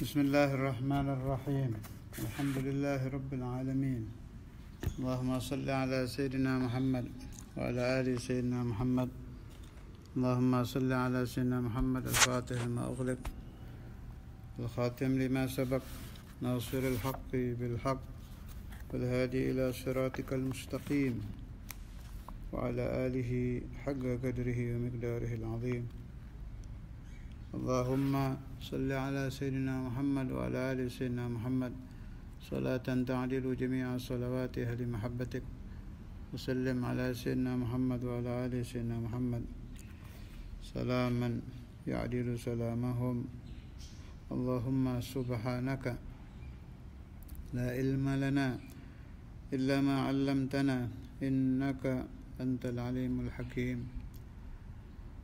بسم الله الرحمن الرحيم الحمد لله رب العالمين اللهم صل على سيدنا محمد وعلى آل سيدنا محمد اللهم صل على سيدنا محمد الفاتح لما أغلق الخاتم لما سبق ناصر الحق بالحق والهادي إلى صراطك المستقيم وعلى آله حق قدره ومقداره العظيم اللهم صل على سيدنا محمد وعلى آل سيدنا محمد صلاة تعدل جميع صلوات أهل محبتك وسلم على سيدنا محمد وعلى آل سيدنا محمد سلاما يعدل سلامهم اللهم سبحانك لا علم لنا إلا ما علمتنا إنك أنت العليم الحكيم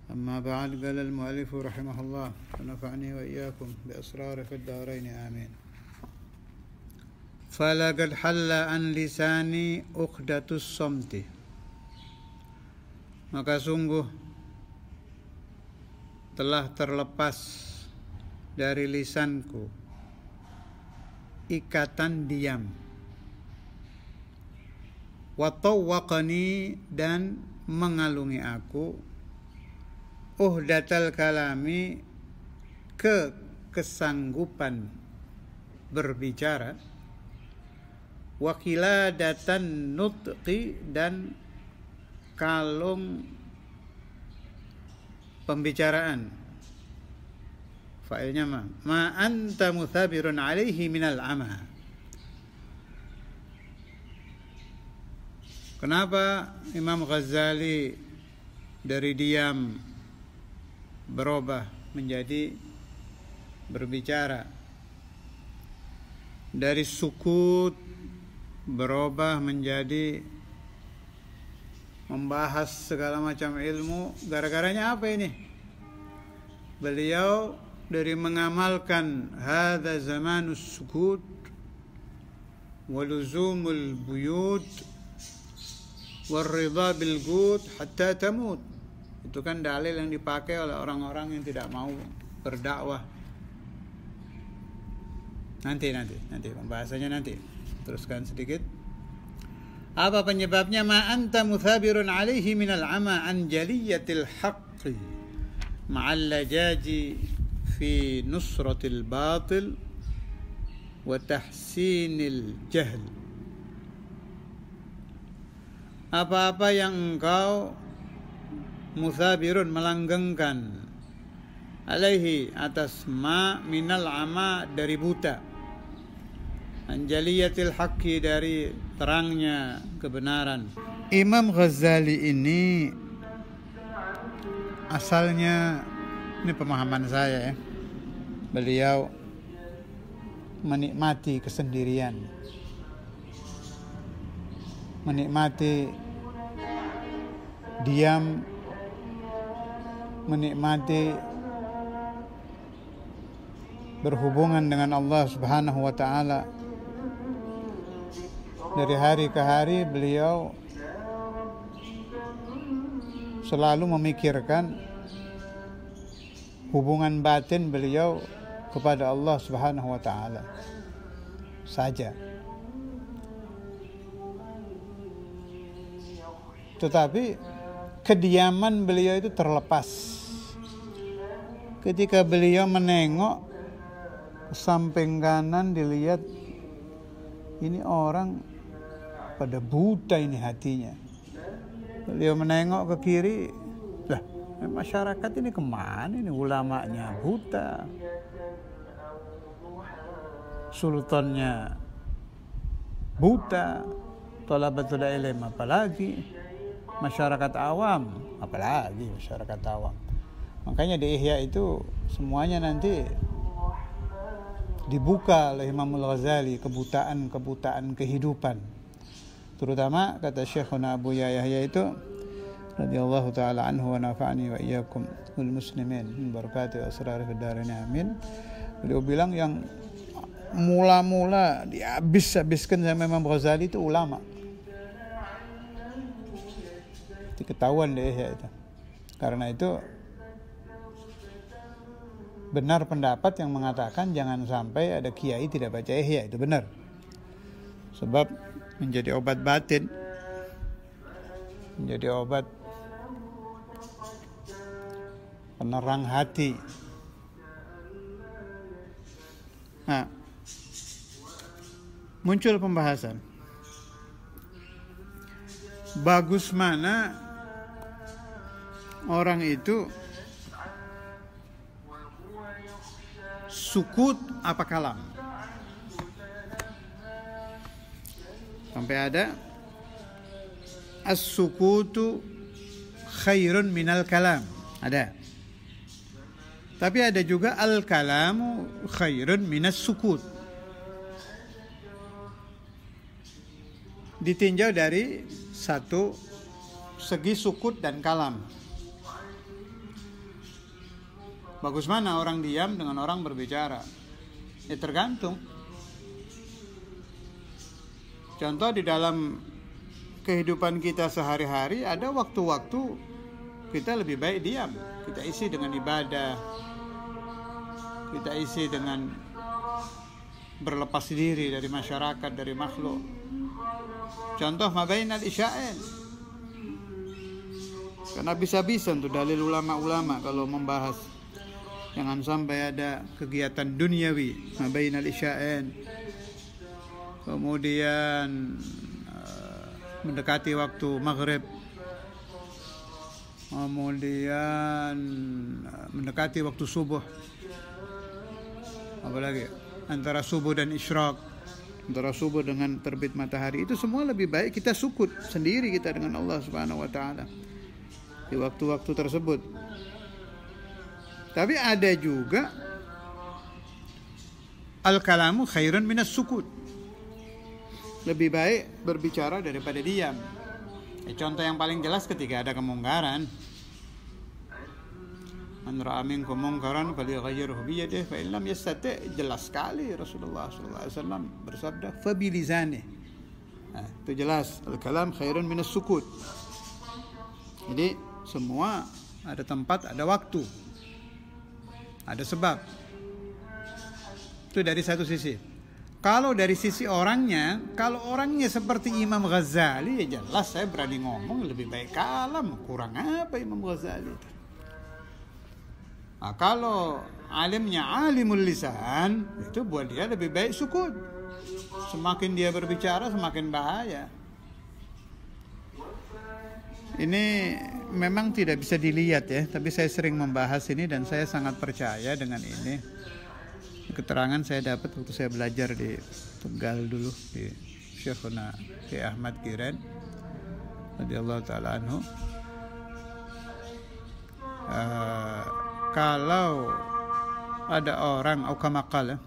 أما بعد قال المؤلف رحمه الله ونفعني وإياكم بأسرار في الدارين آمين فلقد حل عن لساني عقدة الصمت maka sungguh telah terlepas dari lisanku ikatan diam wa tawwaqani dan mengalungi aku uhdatal kalami kesanggupan berbicara wa qiladatan nutqi dan kalung pembicaraan. Failnya ma anta muthabirun alaihi minal ama. Kenapa Imam Ghazali dari diam berubah menjadi berbicara, dari sukut berubah menjadi membahas segala macam ilmu? Gara-garanya apa ini? Beliau dari mengamalkan hadza zamanus sukut wa luzumul buyut warridha bil gut hatta tamut. Itu kan dalil yang dipakai oleh orang-orang yang tidak mau berdakwah. Nanti pembahasannya nanti. Teruskan sedikit. Apa penyebabnya? Ma anta muthabirun alaihi minal ama an jaliyatil haqqi ma'al lajaji fi nusratil batil wa tahsinil jahl. Apa-apa yang engkau muthabirun melanggengkan alaihi atas ma minal ama dari buta, anjaliyatil haqqi dari terangnya kebenaran. Imam Ghazali ini asalnya, ini pemahaman saya ya, beliau menikmati kesendirian, menikmati diam, menikmati berhubungan dengan Allah Subhanahu wa taala. Dari hari ke hari beliau selalu memikirkan hubungan batin beliau kepada Allah Subhanahu wa taala saja. Tetapi kediaman beliau itu terlepas ketika beliau menengok samping kanan, dilihat ini orang pada buta ini hatinya. Beliau menengok ke kiri, lah masyarakat ini kemana ini, ulamanya buta, sultannya buta, thalabatul ilm apalagi, masyarakat awam apalagi masyarakat awam. Makanya di Ihya itu semuanya nanti dibuka oleh Imam Al-Ghazali, kebutaan kehidupan. Terutama kata Syekhuna Abu Yahya itu radhiyallahu taala anhu wa nafa'ani wa iyyakum wal muslimin min barakati asrar fid dharain amin. Beliau bilang yang mula-mula dihabiskan sama Imam Ghazali itu ulama. Itu ketahuan deh ya itu. Karena itu benar pendapat yang mengatakan jangan sampai ada kiai tidak baca Ihya, itu benar. Sebab menjadi obat batin, menjadi obat penerang hati. Nah, muncul pembahasan, bagus mana orang itu sukut apa kalam. Sampai ada as-sukutu khairun minal kalam, ada. Tapi ada juga al-kalamu khairun minas sukut. Ditinjau dari satu segi sukut dan kalam. Bagus mana orang diam dengan orang berbicara? Ya tergantung. Contoh di dalam kehidupan kita sehari-hari ada waktu-waktu kita lebih baik diam. Kita isi dengan ibadah. Kita isi dengan berlepas diri dari masyarakat, dari makhluk. Contoh mabainal isya'in. Karena bisa-bisa untuk dalil ulama-ulama kalau membahas. Jangan sampai ada kegiatan duniawi mabainal isya'in. Kemudian mendekati waktu maghrib. Kemudian mendekati waktu subuh. Apalagi antara subuh dan isyraq, antara subuh dengan terbit matahari, itu semua lebih baik kita sukut sendiri kita dengan Allah Subhanahu wa taala di waktu-waktu tersebut. Tapi ada juga al-kalamu khairun minas sukut. Lebih baik berbicara daripada diam. Contoh yang paling jelas ketika ada kemungkaran. Man ra'a minkum munkaran falyughayyirhu bi yadihi fa in lam yastati', jelas sekali Rasulullah sallallahu alaihi wasallam bersabda fa bi lisanihi. Itu jelas al-kalam khairun minas sukut. Jadi semua ada tempat, ada waktu. Ada sebab. Itu dari satu sisi. Kalau dari sisi orangnya, kalau orangnya seperti Imam Ghazali, ya jelas saya berani ngomong lebih baik kalam. Kurang apa Imam Ghazali itu? Nah, kalau alimnya alimul lisan, itu buat dia lebih baik sukut. Semakin dia berbicara, semakin bahaya. Ini memang tidak bisa dilihat ya, tapi saya sering membahas ini dan saya sangat percaya dengan ini. Keterangan saya dapat waktu saya belajar di Tegal dulu di Syekhuna Ki Ahmad Kiren radhiyallahu taala anhu. Kalau ada orang aukamakal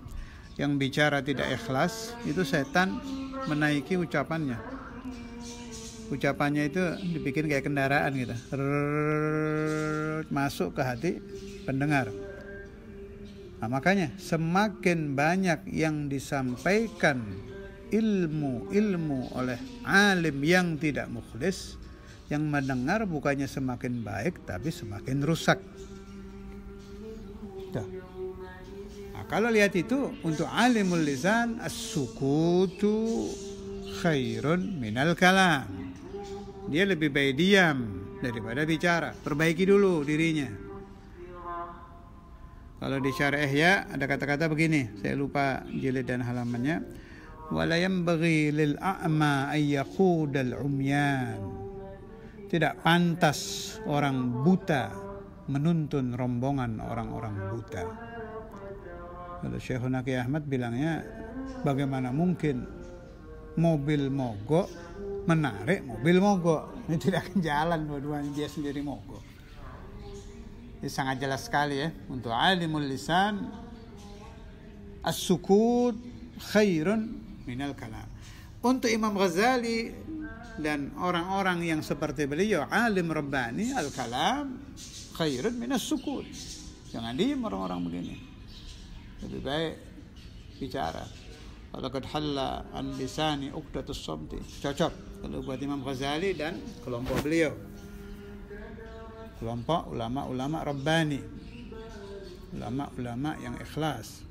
yang bicara tidak ikhlas, itu setan menaiki ucapannya. Ucapannya itu dibikin kayak kendaraan gitu, masuk ke hati pendengar. Nah, makanya semakin banyak yang disampaikan ilmu oleh alim yang tidak mukhlis, yang mendengar bukannya semakin baik tapi semakin rusak. Nah, kalau lihat itu untuk alimul lisan as-sukutu khairun minal kalam. Dia lebih baik diam daripada bicara. Perbaiki dulu dirinya. Kalau di Syarah Ihya ada kata-kata begini, saya lupa jilid dan halamannya. Wala yanbaghi lil a'ma ay yaqudal umyan. Tidak pantas orang buta menuntun rombongan orang-orang buta. Kalau Syekhuna Ki Ahmad bilangnya, bagaimana mungkin mobil mogok menarik mobil mogok? Ini tidak akan jalan dua-duanya, dia sendiri mogok. Ini sangat jelas sekali ya, untuk alimul lisan as-sukut khairun minal kalam. Untuk Imam Ghazali dan orang-orang yang seperti beliau alim rabbani, al-kalam khairun minas sukut. Jangan diam orang-orang begini, lebih baik bicara. Laqad halla an lisani uqdatus samti. Cocok kalau buat Imam Ghazali dan kelompok beliau, kelompok ulama-ulama rabbani. ulama-ulama yang ikhlas.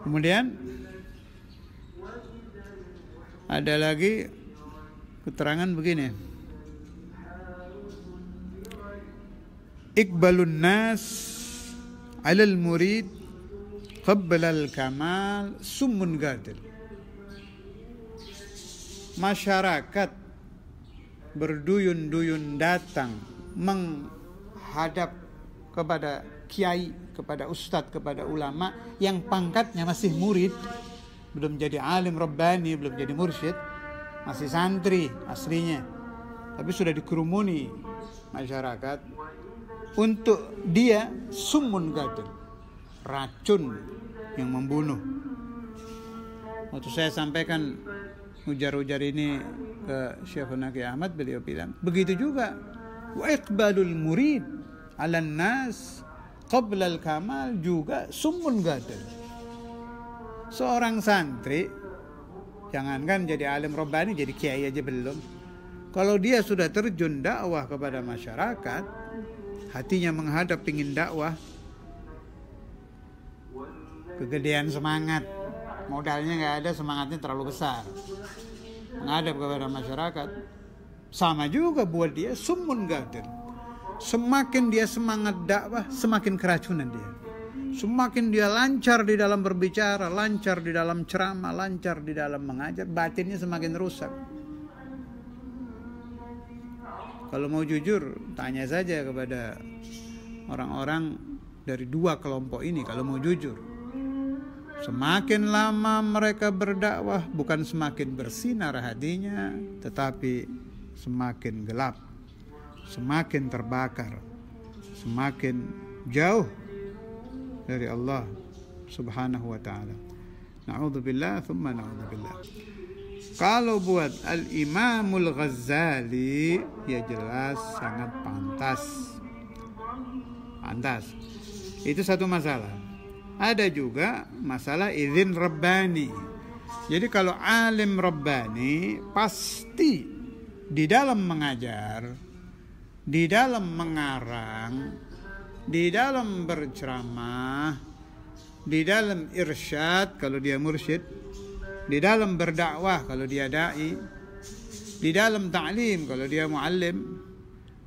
Kemudian ada lagi keterangan begini, iqbalun nas 'alal murid qabla al-kamal summun gadil. Masyarakat berduyun-duyun datang menghadap kepada kiai, kepada ustadz, kepada ulama yang pangkatnya masih murid, belum jadi alim rabbani, belum jadi mursyid, masih santri aslinya, tapi sudah dikerumuni masyarakat untuk dia summun gadil, racun yang membunuh. Waktu saya sampaikan ujar-ujar ini ke Syekhuna Kiai Ahmad, beliau bilang begitu juga, wa iqbalul murid 'alan nas qabla al-kamal juga summun gadil. Seorang santri, jangankan jadi alim rabbani, jadi kiai aja belum, kalau dia sudah terjun dakwah kepada masyarakat, hatinya menghadap ingin dakwah, kegedean semangat, modalnya nggak ada, semangatnya terlalu besar, menghadap kepada masyarakat, sama juga buat dia summun gadil. Semakin dia semangat dakwah, semakin keracunan dia. Semakin dia lancar di dalam berbicara, lancar di dalam ceramah, lancar di dalam mengajar, batinnya semakin rusak. Kalau mau jujur, tanya saja kepada orang-orang dari dua kelompok ini. Kalau mau jujur, semakin lama mereka berdakwah, bukan semakin bersinar hatinya, tetapi semakin gelap, semakin terbakar, semakin jauh dari Allah Subhanahu wa ta'ala. Na'udzubillah thumma na'udzubillah. Kalau buat Al-Imamul Ghazali, ya jelas sangat pantas. Itu satu masalah. Ada juga masalah izin rabbani. Jadi kalau alim rabbani, pasti di dalam mengajar, di dalam mengarang, di dalam berceramah, di dalam irsyad kalau dia mursyid, di dalam berdakwah kalau dia dai, di dalam ta'lim kalau dia muallim,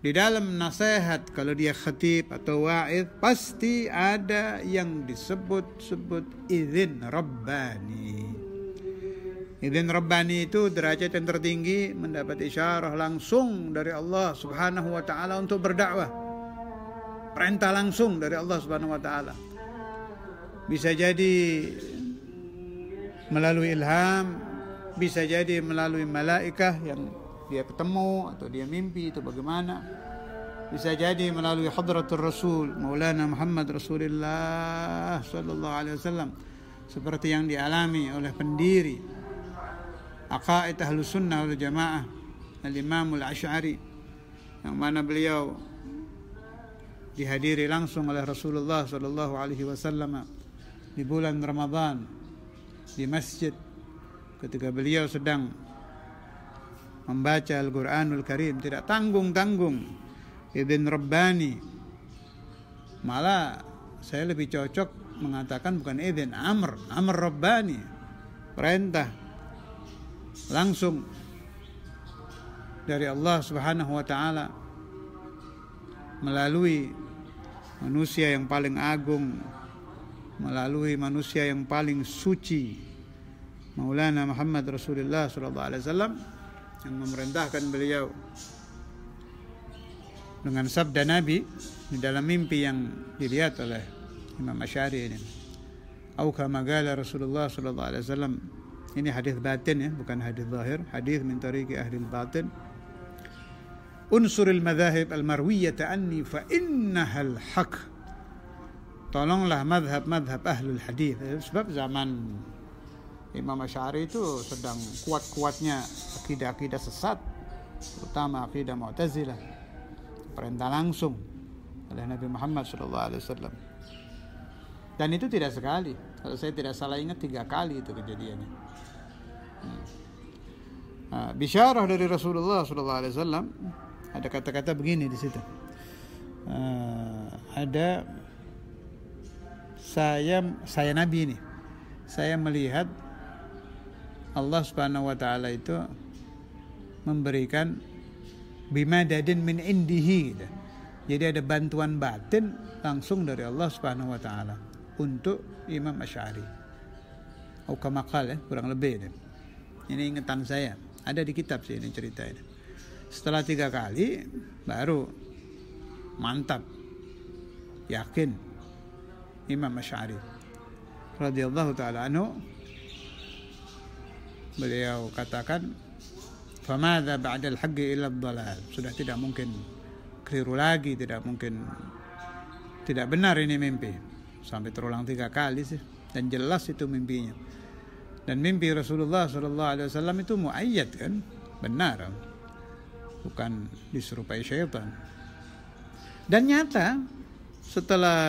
di dalam nasihat kalau dia khatib atau wa'id, pasti ada yang disebut-sebut izin rabbani. Izin rabbani itu derajat yang tertinggi, mendapat isyarah langsung dari Allah Subhanahu wa ta'ala untuk berdakwah, perintah langsung dari Allah Subhanahu wa ta'ala. Bisa jadi melalui ilham, bisa jadi melalui malaikah yang dia ketemu atau dia mimpi, itu bagaimana. Bisa jadi melalui hadratul Rasul Maulana Muhammad Rasulullah sallallahu alaihi wasallam, seperti yang dialami oleh pendiri Aqaid Ahlus Sunnah wal Jamaah Al-Imamul Asy'ari, yang mana beliau dihadiri langsung oleh Rasulullah sallallahu alaihi wasallam di bulan Ramadan di masjid ketika beliau sedang membaca Al-Quranul Karim. Tidak tanggung-tanggung izin rabbani, malah saya lebih cocok mengatakan bukan izin, amr rabbani, perintah langsung dari Allah Subhanahu wa ta'ala melalui manusia yang paling agung, melalui manusia yang paling suci, Maulana Muhammad Rasulullah sallallahu alaihi wasallam, yang memerintahkan beliau dengan sabda Nabi di dalam mimpi yang dilihat oleh Imam Asy'ari ini. Au kama qala Rasulullah sallallahu alaihi wasallam. Ini hadis batin ya, bukan hadis zahir, hadis min tariqi ahli al-batin. Unsuril madhahib al-marwiyata anni fa innaha al-haq. Tolonglah madhab ahlul hadis, sebab zaman Imam Asy'ari itu sedang kuat-kuatnya akidah-akidah sesat, terutama akidah Mu'tazilah. Perintah langsung oleh Nabi Muhammad SAW. Dan itu tidak sekali, kalau saya tidak salah ingat 3 kali itu kejadiannya. Bisyarah dari Rasulullah SAW, ada kata-kata begini di situ. ada saya Nabi ini, saya melihat Allah Subhanahu wa taala itu memberikan bimadadin min indihi gitu. Jadi ada bantuan batin langsung dari Allah Subhanahu wa taala untuk Imam Asy'ari. Atau kama qala, kurang lebih. Ini ingatan saya. Ada di kitab sih ini cerita ini. Setelah 3 kali baru mantap, yakin Imam Asy'ari radhiyallahu taala anhu, beliau katakan, "Famadza ba'dal haqqi illa ad-dhalal." Sudah tidak mungkin keliru lagi, tidak mungkin tidak benar ini mimpi. Sampai terulang 3 kali sih, dan jelas itu mimpinya. Dan mimpi Rasulullah SAW itu muayyad kan, benar, bukan diserupai syaitan. Dan nyata setelah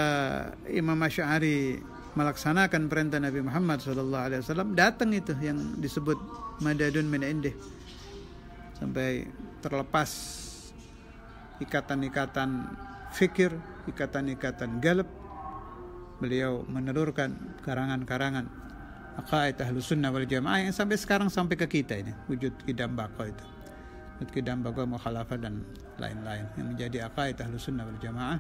Imam Asy'ari melaksanakan perintah Nabi Muhammad SAW, datang itu yang disebut madadun min indih, sampai terlepas ikatan-ikatan fikir, ikatan-ikatan galab. Beliau menelurkan karangan-karangan aqaid Ahlus Sunnah wal Jamaah yang sampai sekarang sampai ke kita ini, wujud qidam baqa itu, wujud qidam baqa, mukhalafah dan lain-lain yang menjadi aqaid Ahlus Sunnah wal Jamaah.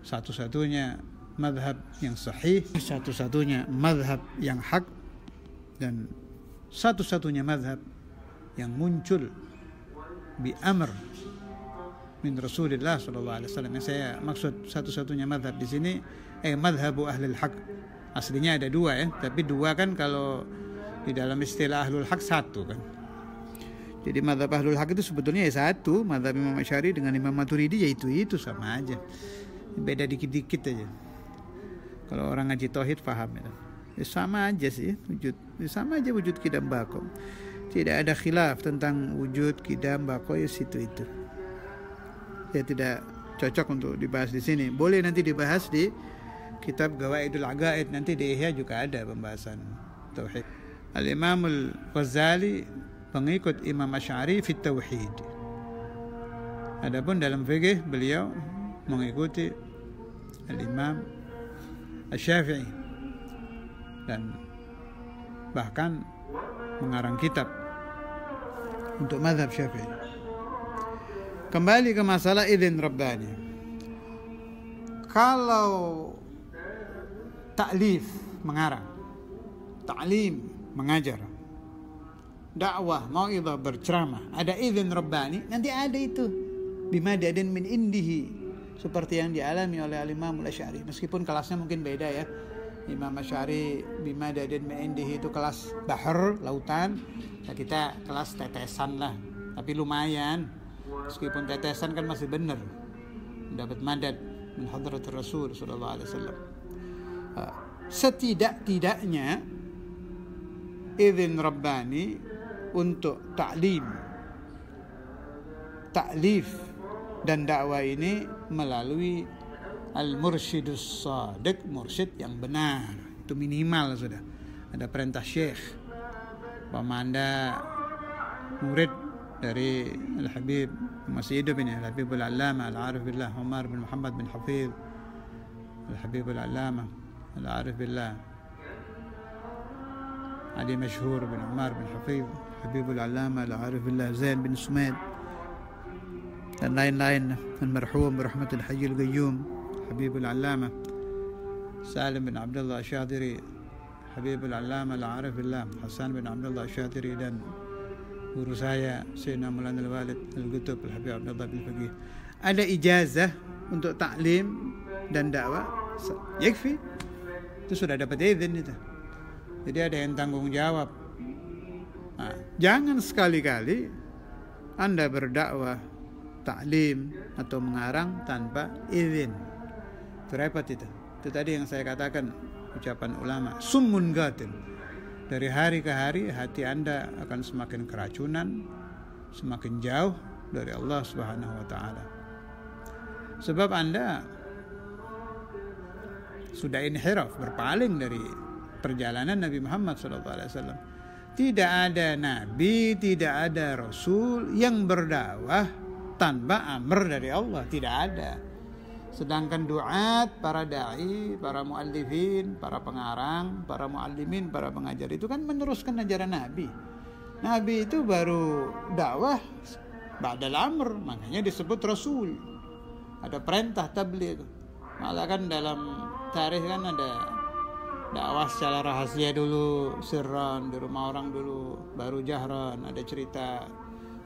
Satu-satunya mazhab yang sahih, satu-satunya mazhab yang hak, dan satu-satunya mazhab yang muncul bi amr min Rasulullah SAW. Yang saya maksud satu-satunya mazhab di sini madhabu ahlul haq. Aslinya ada 2 ya, tapi 2 kan kalau di dalam istilah ahlul haq 1 kan. Jadi mazhab ahlul haq itu sebetulnya ya 1, mazhab Imam Asy'ari dengan Imam Maturidi ya itu sama aja, beda dikit-dikit aja. Kalau orang ngaji tauhid paham ya sama aja sih wujud, sama aja wujud qidam baqa. Tidak ada khilaf tentang wujud qidam baqa ya situ itu. Ya tidak cocok untuk dibahas di sini. Boleh nanti dibahas di kitab Gawaidul Aqaid, nanti di Ihya juga ada pembahasan tauhid. Al-Imam Al-Ghazali pengikut Imam Asy'ari fi tauhid. Adapun dalam fikih beliau mengikuti Al-Imam Asy-Syafi'i dan bahkan mengarang kitab untuk mazhab Syafi'i. Kembali ke masalah idzin rabbani. Kalau ta'lif mengarang, ta'lim mengajar, dakwah mau'izah berceramah, ada idzin rabbani, nanti ada itu bimadadin min indihi, seperti yang dialami oleh Al-Imam Al-Asy'ari. Meskipun kelasnya mungkin beda ya. Imam Asy'ari bimadadin min indihi itu kelas bahar, lautan. Nah, kita kelas tetesan lah. Tapi lumayan. Meskipun tetesan kan masih benar. Dapat madad min hadratir Rasul sallallahu alaihi wasallam. Setidak-tidaknya idzin rabbani untuk ta'lim, ta'lif dan dakwah ini melalui al-mursyidus shadiq, mursyid yang benar. Itu minimal sudah. Ada perintah syekh. Pemanda murid dari Al-Habib masih hidup ini, Al-Habibul Allama Al-Arif Billah Umar bin Muhammad bin Hafidh, Al-Habibul Allama Al-Arif Billah Ali Mashhur bin Umar bin Hafidh, Habibul Allama Al-Arif Billah Zain bin Sumaid dan lain-lain. Al-Marhum Rahmatul Hayyul Qayyum Habibul Allama Salim bin Abdullah Asyadiri, Habibul Allama Al-Arif Billah Hasan bin Abdullah Asyadiri, dan guru saya Sayyidina Maulana Al-Walid Al-Qutub Al-Habib Abdullah bin Faqih. Ada ijazah untuk taklim dan dakwah, yakfi, itu sudah dapat izin itu. Jadi ada yang tanggung jawab. Nah, jangan sekali-kali Anda berdakwah, taklim atau mengarang tanpa izin. Itu repot itu. Itu tadi yang saya katakan, ucapan ulama, summun qatil. Dari hari ke hari hati Anda akan semakin keracunan, semakin jauh dari Allah Subhanahu wa taala. Sebab Anda sudah inhiraf, berpaling dari perjalanan Nabi Muhammad SAW. Tidak ada nabi, tidak ada rasul yang berdakwah tanpa amr dari Allah, tidak ada. Sedangkan duat, para da'i, para muallifin, para pengarang, para muallimin, para pengajar itu kan meneruskan ajaran Nabi. Nabi itu baru dakwah ba'dal amr, makanya disebut Rasul. Ada perintah tabligh. Malah kan dalam tarikh kan ada dakwah secara rahasia dulu, sirran di rumah orang dulu, baru jahran. Ada cerita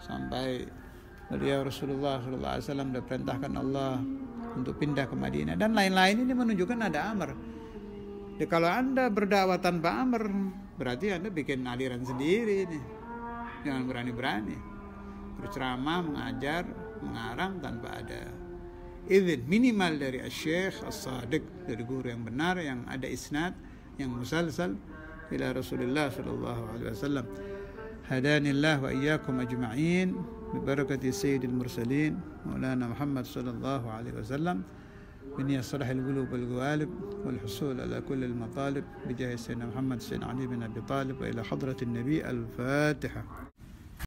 sampai beliau Rasulullah SAW diperintahkan Allah untuk pindah ke Madinah dan lain-lain. Ini menunjukkan ada amr. Jadi kalau Anda berdakwah tanpa amr, berarti Anda bikin aliran sendiri nih. Jangan berani-berani berceramah, mengajar, mengarang tanpa ada izin minimal dari Asy-Syaikh As-Shadiq, dari guru yang benar, yang ada isnad, yang musalsal ila Rasulullah sallallahu alaihi wasallam. Hadanillah wa iyyakum ajma'in ببركة سيد المرسلين مولانا محمد صلى الله عليه وسلم من يصلح القلوب والقوالب والحصول على كل المطالب بجاه سيدنا محمد سيدنا علي بن أبي طالب وإلى حضرة النبي الفاتحة.